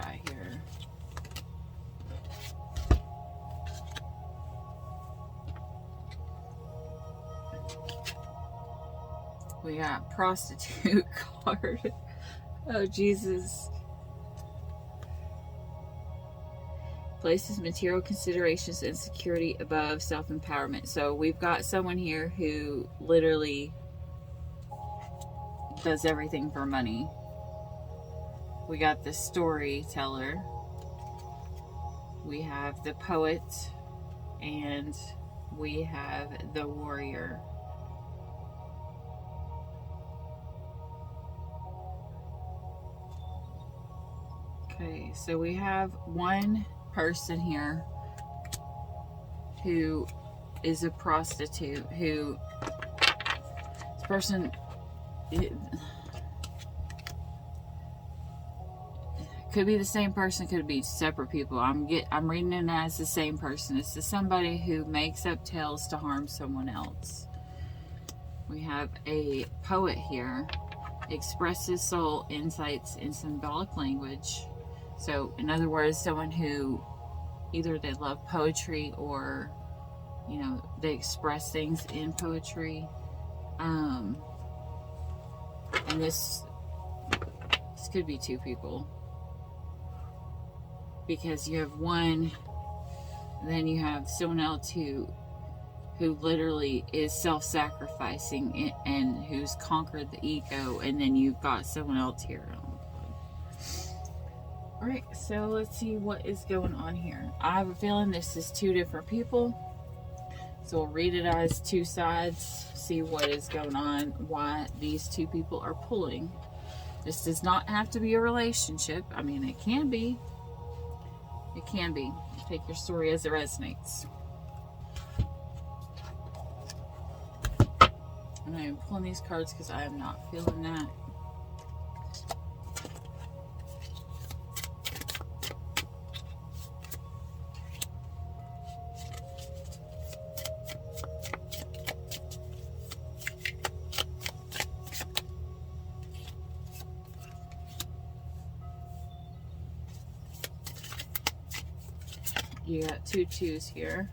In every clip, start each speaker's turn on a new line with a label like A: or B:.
A: got here? We got Prostitute card. Oh, Jesus. Places material considerations and security above self-empowerment. So we've got someone here who literally does everything for money. We got the storyteller. We have the poet. And we have the warrior. Okay, so we have one person here who is a prostitute, who this person could be the same person, could be separate people. I'm reading it as the same person. It's somebody who makes up tales to harm someone else. We have a poet here, expresses soul insights in symbolic language. So, in other words, someone who either they love poetry or, you know, they express things in poetry. And this could be two people, because you have one, and then you have someone else who literally is self-sacrificing and who's conquered the ego, and then you've got someone else here. Alright, so let's see what is going on here. I have a feeling this is two different people. So we'll read it as two sides, see what is going on, why these two people are pulling. This does not have to be a relationship. I mean, it can be. It can be. Take your story as it resonates. And I am pulling these cards because I am not feeling that. You got two twos here.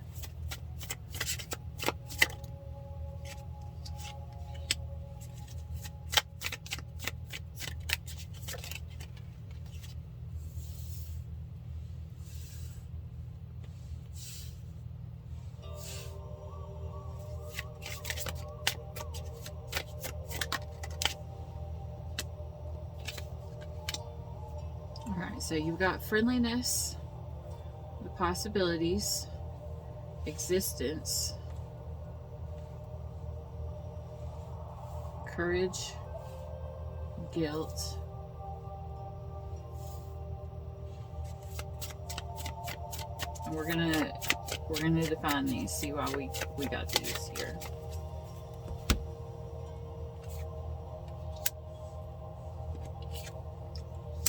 A: All right, so you've got friendliness, the possibilities, existence, courage, guilt, and we're gonna define these, see why we got these here.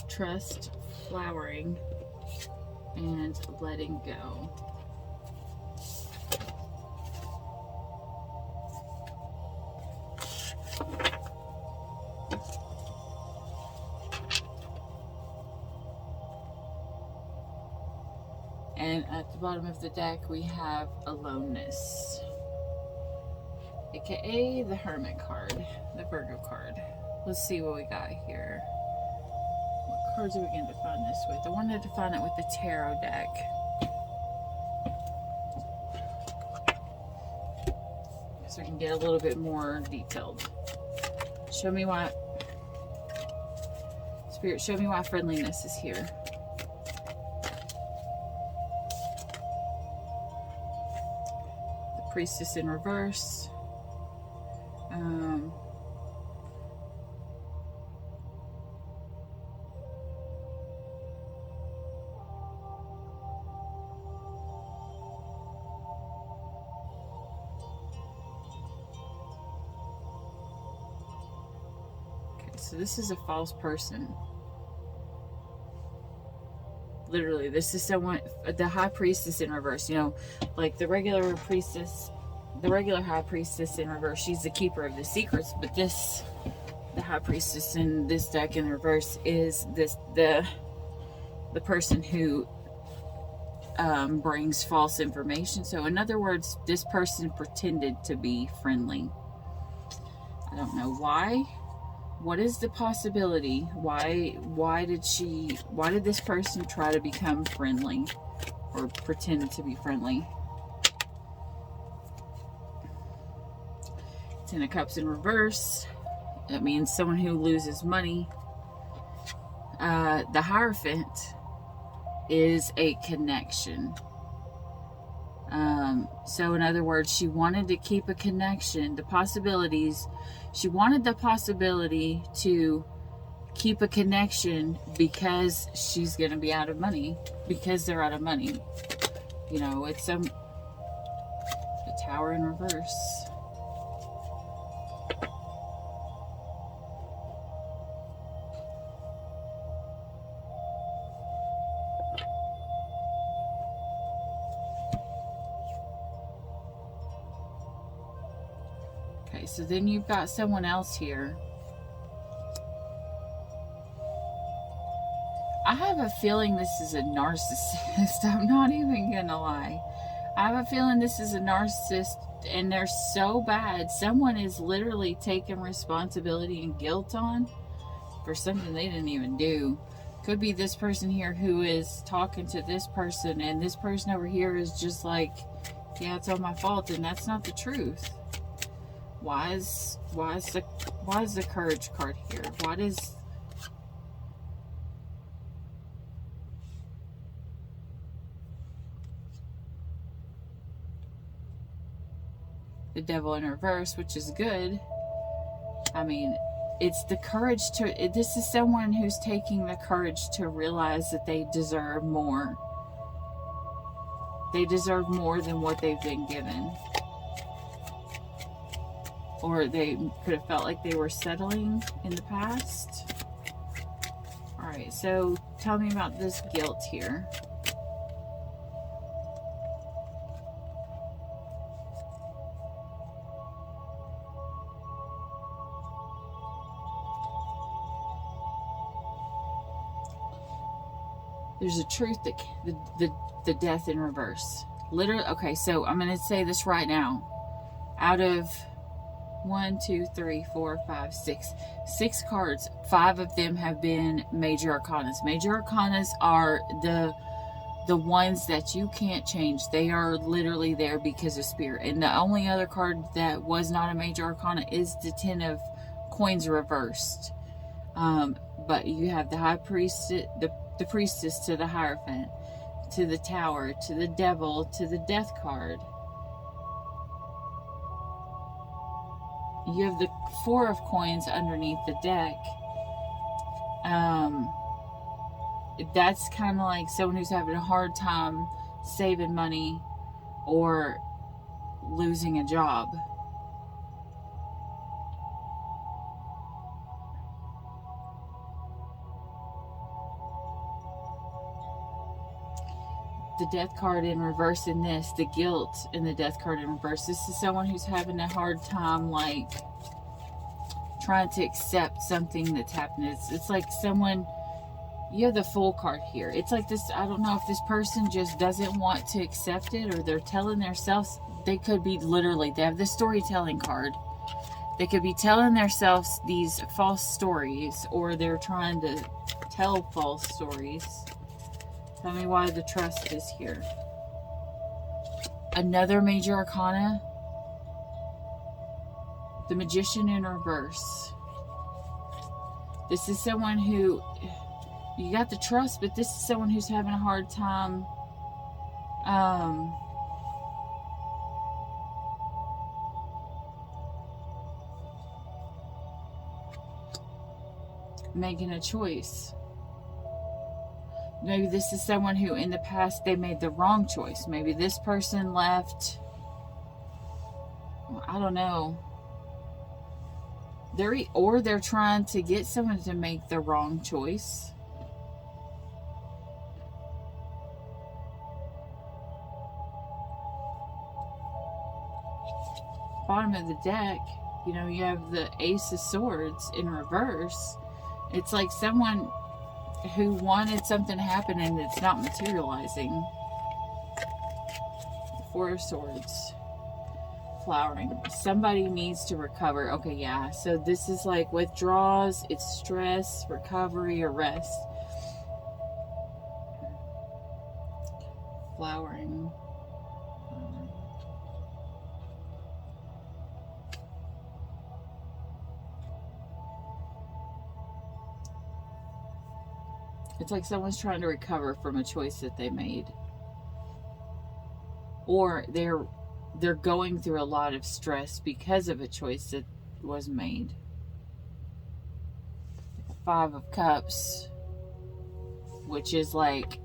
A: Trust, flowering, and letting go. And at the bottom of the deck we have aloneness, aka the Hermit card, the Virgo card. Let's see what we got here. What cards are we going to define this with? I wanted to define it with the tarot deck. So we can get a little bit more detailed. Show me why, Spirit, show me why friendliness is here. The Priestess in reverse. So this is a false person. Literally, this is someone, the High Priestess in reverse. You know, like the regular priestess, the regular High Priestess in reverse, she's the keeper of the secrets. But this, the High Priestess in this deck in reverse, is the the person who brings false information. So in other words, this person pretended to be friendly. I don't know why. What is the possibility? Why did this person try to become friendly or pretend to be friendly? Ten of Cups in reverse. That means someone who loses money. The Hierophant is a connection. So in other words, she wanted to keep a connection. The possibilities, she wanted the possibility to keep a connection because she's going to be out of money. Because they're out of money. You know, it's a Tower in reverse. Okay, so then you've got someone else here. I have a feeling this is a narcissist. I'm not even gonna lie. I have a feeling this is a narcissist and they're so bad. Someone is literally taking responsibility and guilt on for something they didn't even do. Could be this person here who is talking to this person, and this person over here is just like, yeah, it's all my fault, and that's not the truth. Why is the Courage card here? What is the Devil in reverse, which is good. I mean, it's the courage to, this is someone who's taking the courage to realize that they deserve more. They deserve more than what they've been given. Or they could have felt like they were settling in the past. Alright, so tell me about this guilt here. There's a truth that the Death in reverse. Literally, okay, so I'm going to say this right now. Out of 1, 2, 3, 4, 5, 6. 6 cards. 5 of them have been major arcanas. Major arcanas are the ones that you can't change. They are literally there because of spirit. And the only other card that was not a major arcana is the 10 of Coins reversed. But you have the High Priest, the Priestess to the Hierophant, to the Tower, to the Devil, to the Death card. You have the 4 of Coins underneath the deck. That's kind of like someone who's having a hard time saving money or losing a job. The Death card in reverse in this, the guilt in the Death card in reverse. This is someone who's having a hard time, like, trying to accept something that's happened. It's like someone, you have the Fool card here. It's like this, I don't know if this person just doesn't want to accept it, or they're telling themselves, they could be literally, they have the storytelling card. They could be telling themselves these false stories, or they're trying to tell false stories. Tell me why the Trust is here. Another major arcana. The Magician in reverse. This is someone who, you got the Trust, but this is someone who's having a hard time making a choice. Maybe this is someone who in the past they made the wrong choice. Maybe this person left, I don't know. They're trying to get someone to make the wrong choice. Bottom of the deck, you know, you have the Ace of Swords in reverse. It's like someone who wanted something to happen and it's not materializing. Four of Swords. Flowering. Somebody needs to recover. Okay, yeah. So this is like withdrawals, it's stress, recovery, or rest. Flowering. It's like someone's trying to recover from a choice that they made. Or they're going through a lot of stress because of a choice that was made. Five of Cups, which is like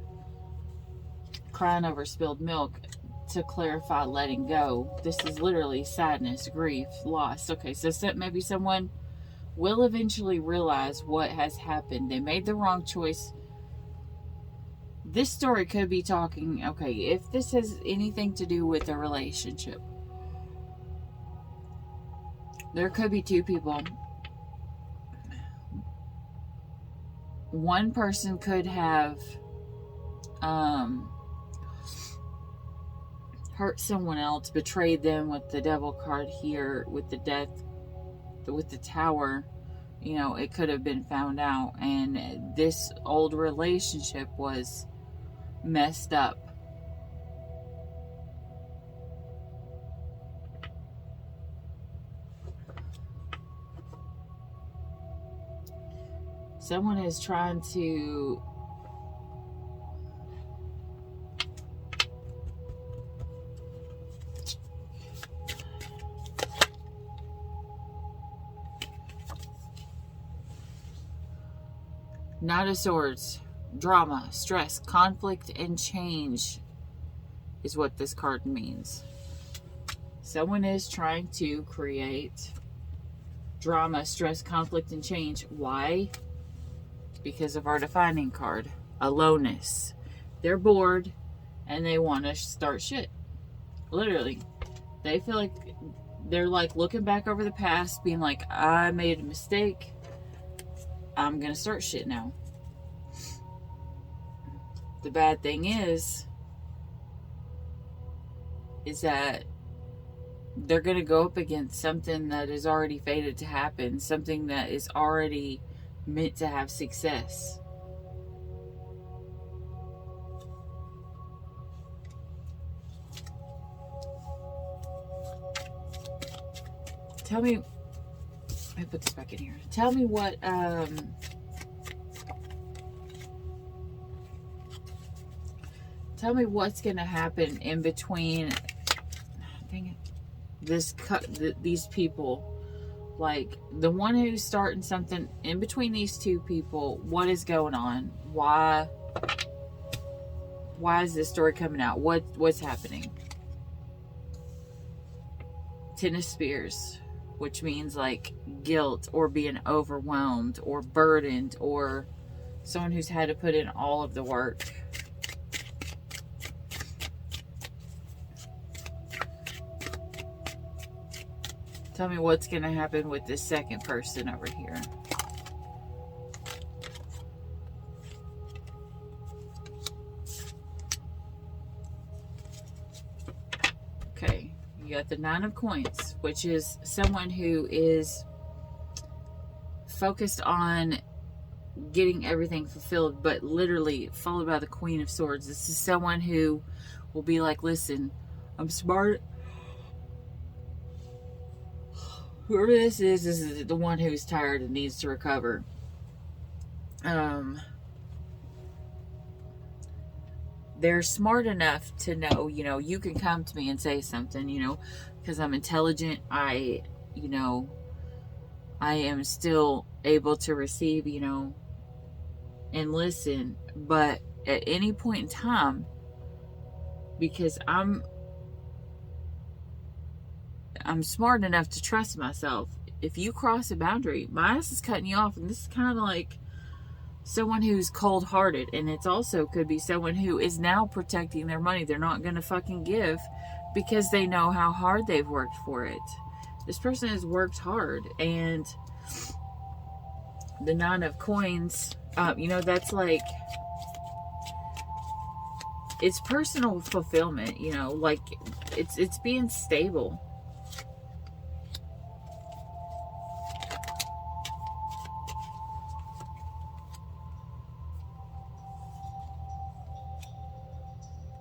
A: crying over spilled milk. To clarify, letting go. This is literally sadness, grief, loss. Okay, so maybe someone will eventually realize what has happened. They made the wrong choice. This story could be talking, okay, if this has anything to do with a relationship, there could be two people. One person could have hurt someone else, betrayed them with the Devil card here, with the Death, with the Tower. You know, it could have been found out, and this old relationship was messed up. Someone is trying to Knight of Swords, drama, stress, conflict, and change is what this card means. Someone is trying to create drama, stress, conflict, and change. Why? Because of our defining card, aloneness. They're bored and they want to start shit. Literally. They feel like they're like looking back over the past, being like, I made a mistake. I'm going to start shit now. The bad thing is that they're going to go up against something that is already fated to happen, something that is already meant to have success. Tell me, I put this back in here. Tell me what, tell me what's going to happen in between, dang it, these people. Like, the one who's starting something in between these two people, what is going on? Why is this story coming out? What's happening? Ten of Spears, which means like guilt or being overwhelmed or burdened or someone who's had to put in all of the work. Tell me what's going to happen with this second person over here. Okay, you got the Nine of Coins, which is someone who is focused on getting everything fulfilled, but literally followed by the Queen of Swords. This is someone who will be like, listen, I'm smart. Whoever this is the one who's tired and needs to recover. They're smart enough to know, you know, you can come to me and say something, you know, because I'm intelligent. I am still able to receive, you know, and listen. But at any point in time, because I'm smart enough to trust myself. If you cross a boundary, my ass is cutting you off. And this is kind of like someone who's cold-hearted. And it's also could be someone who is now protecting their money. They're not going to fucking give because they know how hard they've worked for it. This person has worked hard. And The Nine of Coins, you know, that's like, it's personal fulfillment, you know, like it's being stable.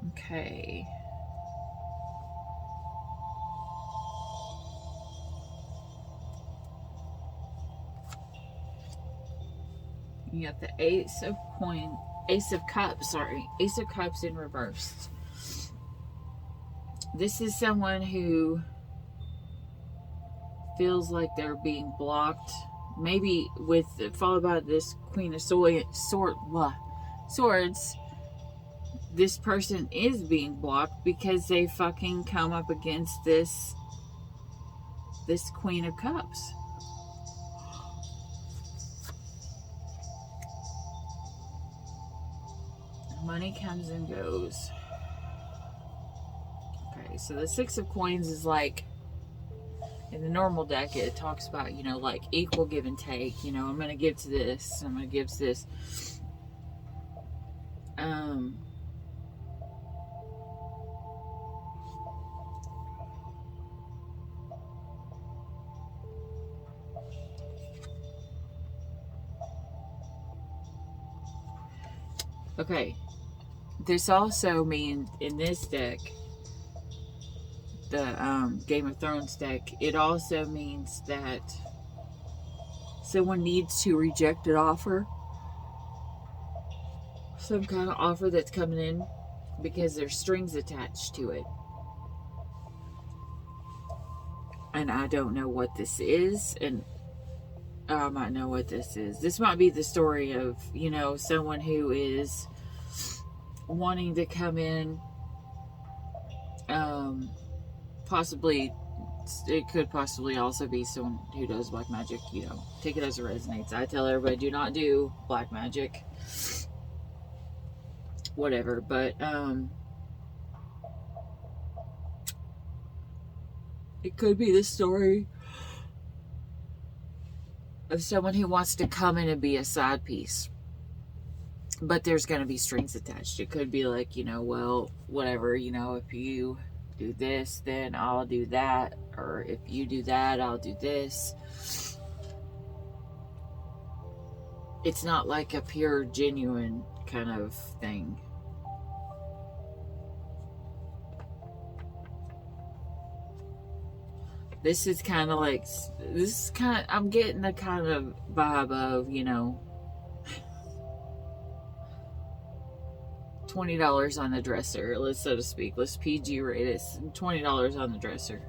A: Okay. You got the Ace of Cups, sorry. Ace of Cups in reverse. This is someone who feels like they're being blocked. Maybe with, followed by this Queen of Swords. This person is being blocked because they fucking come up against this Queen of Cups. Money comes and goes. Okay, so the Six of Coins is like, in the normal deck, it talks about, you know, like equal give and take. You know, I'm going to give to this, I'm going to give to this. Okay, this also means, in this deck, the Game of Thrones deck, it also means that someone needs to reject an offer, some kind of offer that's coming in, because there's strings attached to it. And I don't know what this is, and I might know what this is. This might be the story of, you know, someone who is wanting to come in, possibly, it could possibly also be someone who does black magic, you know, take it as it resonates. I tell everybody, do not do black magic, whatever, but, it could be the story of someone who wants to come in and be a side piece, but there's going to be strings attached. It could be like, you know, well, whatever, you know, if you do this, then I'll do that, or if you do that, I'll do this. It's not like a pure, genuine kind of thing. This is kind of like, I'm getting the kind of vibe of, you know, $20 on the dresser, let's, so to speak. Let's PG rate it. $20 on the dresser.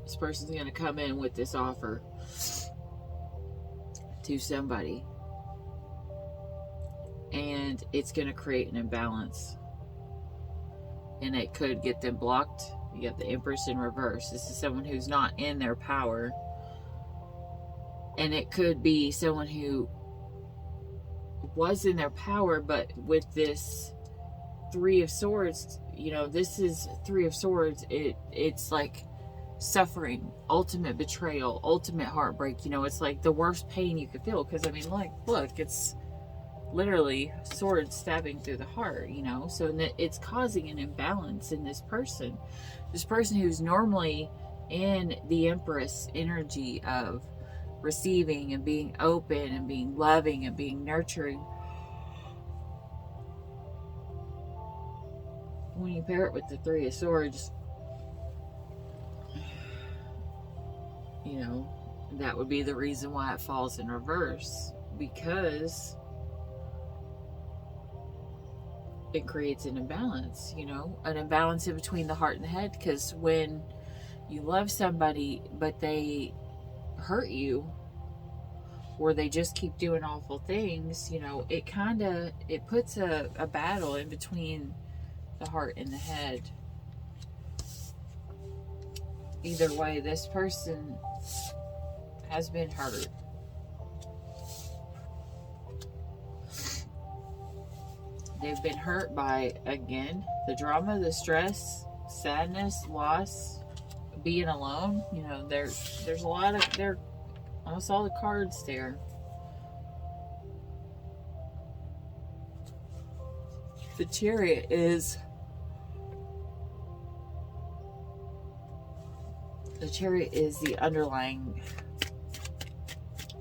A: This person's going to come in with this offer to somebody, and it's going to create an imbalance, and it could get them blocked. You got the Empress in reverse. This is someone who's not in their power, and it could be someone who was in their power, but with this Three of Swords, you know, this is Three of Swords, it's like suffering, ultimate betrayal, ultimate heartbreak. You know, it's like the worst pain you could feel, because I mean, like, look, it's literally swords stabbing through the heart, you know. So it's causing an imbalance in this person who's normally in the Empress energy of receiving and being open and being loving and being nurturing. When you pair it with the Three of Swords, you know, that would be the reason why it falls in reverse, because it creates an imbalance, you know, an imbalance in between the heart and the head. Because when you love somebody but they hurt you, or they just keep doing awful things, you know, it puts a battle in between the heart and the head. Either way, this person has been hurt. They've been hurt by, again, the drama, the stress, sadness, loss, being alone. You know, there's a lot of, there, almost all the cards there. The Chariot is, the underlying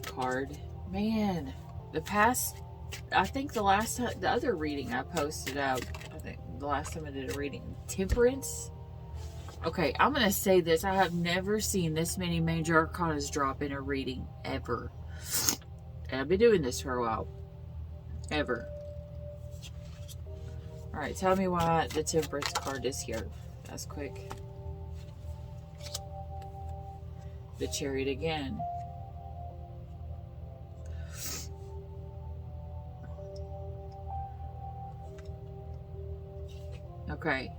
A: card. Man, the past, I think the other reading I posted out, I think the last time I did a reading, Temperance. Okay, I'm going to say this. I have never seen this many major arcanas drop in a reading, ever. And I've been doing this for a while. Ever. Alright, tell me why the Temperance card is here. That's quick. The Chariot again. Okay.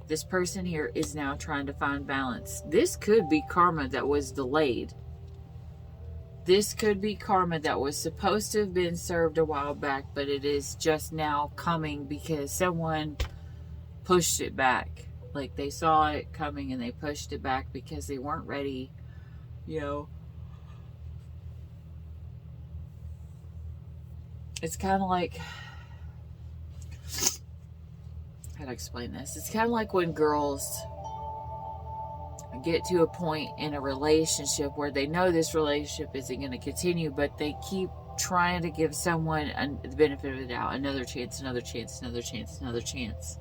A: This person here is now trying to find balance. This could be karma that was delayed. This could be karma that was supposed to have been served a while back, but it is just now coming because someone pushed it back. Like they saw it coming and they pushed it back because they weren't ready, you know. It's kind of like, how to explain this? It's kind of like when girls get to a point in a relationship where they know this relationship isn't going to continue, but they keep trying to give someone the benefit of the doubt, another chance, another chance, another chance, another chance.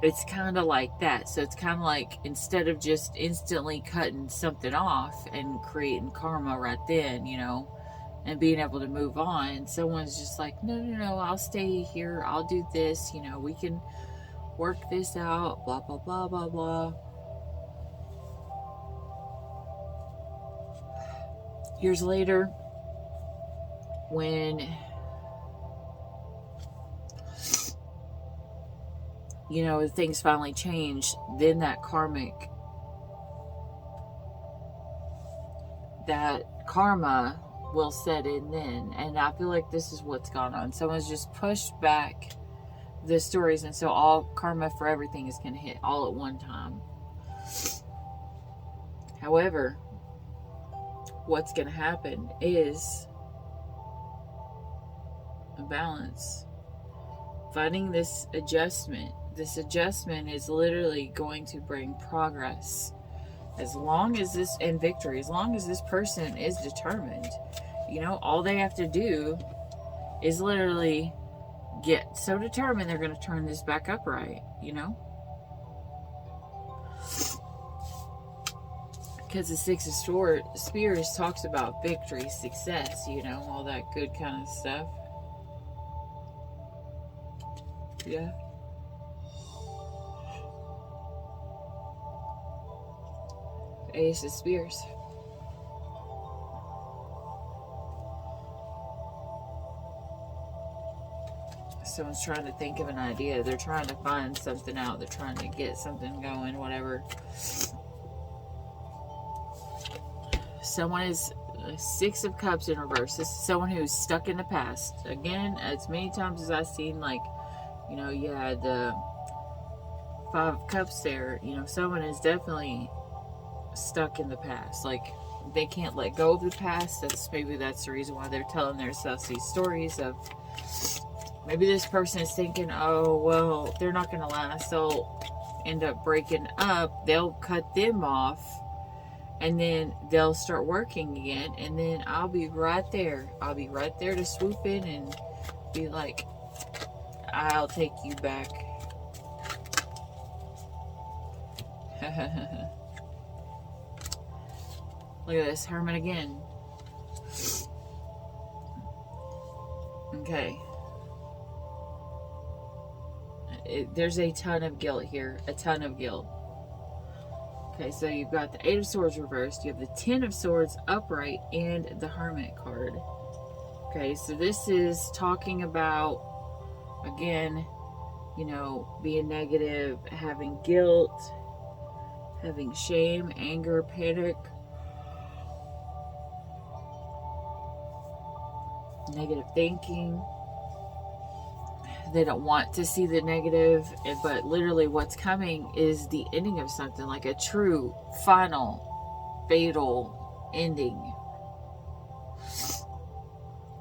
A: It's kind of like that. So it's kind of like, instead of just instantly cutting something off and creating karma right then, you know, and being able to move on, someone's just like, no, I'll stay here, I'll do this, you know, we can work this out, blah, blah, blah, blah, blah. Years later, when, you know, things finally change, then that karma will set in then. And I feel like this is what's gone on. Someone's just pushed back the stories, and so all karma for everything is going to hit all at one time. However, what's going to happen is a balance. Finding this adjustment. This adjustment is literally going to bring progress. As long as this, and victory, as long as this person is determined, you know, all they have to do is literally get so determined they're going to turn this back upright, you know? Because the Six of Spears talks about victory, success, you know, all that good kind of stuff. Yeah. Ace of Spears. Someone's trying to think of an idea. They're trying to find something out. They're trying to get something going, whatever. Someone is Six of Cups in reverse. This is someone who's stuck in the past. Again, as many times as I've seen, like, you know, you had the Five of Cups there. You know, someone is definitely stuck in the past. Like, they can't let go of the past. Maybe that's the reason why they're telling themselves these stories of, maybe this person is thinking, oh, well, they're not going to last. They'll end up breaking up. They'll cut them off. And then they'll start working again. And then I'll be right there. I'll be right there to swoop in and be like, I'll take you back. Look at this. Hermit again. Okay. There's a ton of guilt here. A ton of guilt. Okay, so you've got the Eight of Swords reversed. You have the Ten of Swords upright and the Hermit card. Okay, so this is talking about, again, you know, being negative, having guilt, having shame, anger, panic. negative thinking. They don't want to see the negative, but literally what's coming is the ending of something, like a true, final, fatal ending.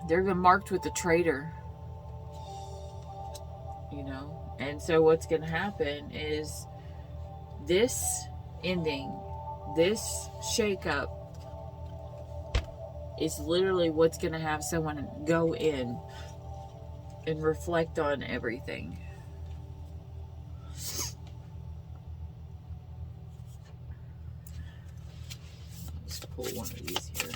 A: They're even marked with the traitor, you know. And so what's going to happen is this ending, this shakeup is literally what's going to have someone go in and reflect on everything. Let's pull one of these here.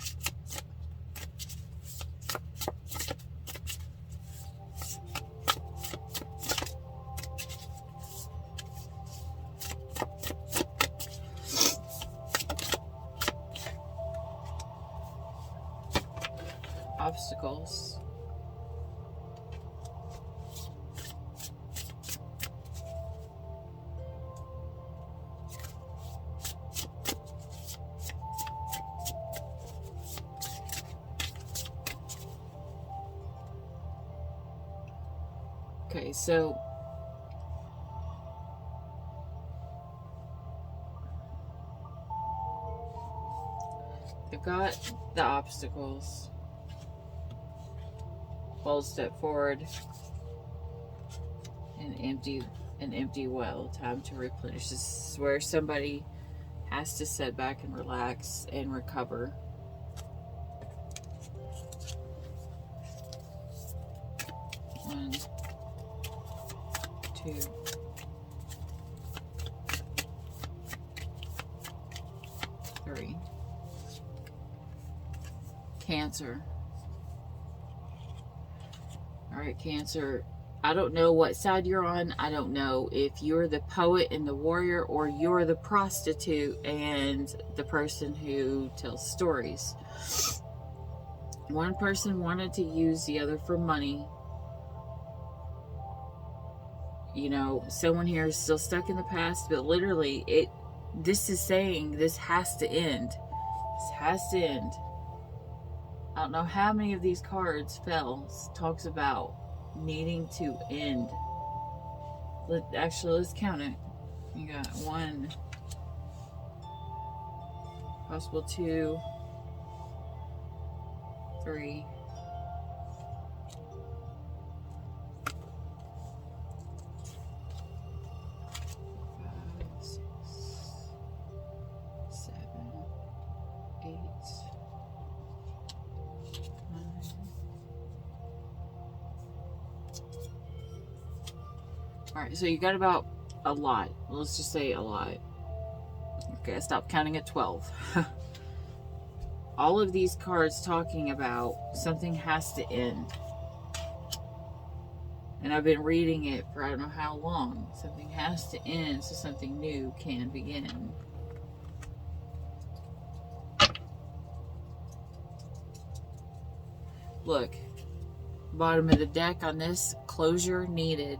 A: Obstacles. Okay, so they've got the obstacles. Bold step forward. An empty well. Time to replenish. This is where somebody has to sit back and relax and recover. One, two, three. Cancer. All right, Cancer. I don't know what side you're on. I don't know if you're the poet and the warrior, or you're the prostitute and the person who tells stories. One person wanted to use the other for money. You know, someone here is still stuck in the past, but literally this is saying this has to end. This has to end. I don't know how many of these cards talks about needing to end. Let's count it. You got 1, possible 2, 3, 5, 6, 7, 8, 9. Alright, so you got about a lot. Let's just say a lot. Okay, I stopped counting at 12. All of these cards talking about something has to end. And I've been reading it for I don't know how long. Something has to end so something new can begin. Look, bottom of the deck on this, closure needed.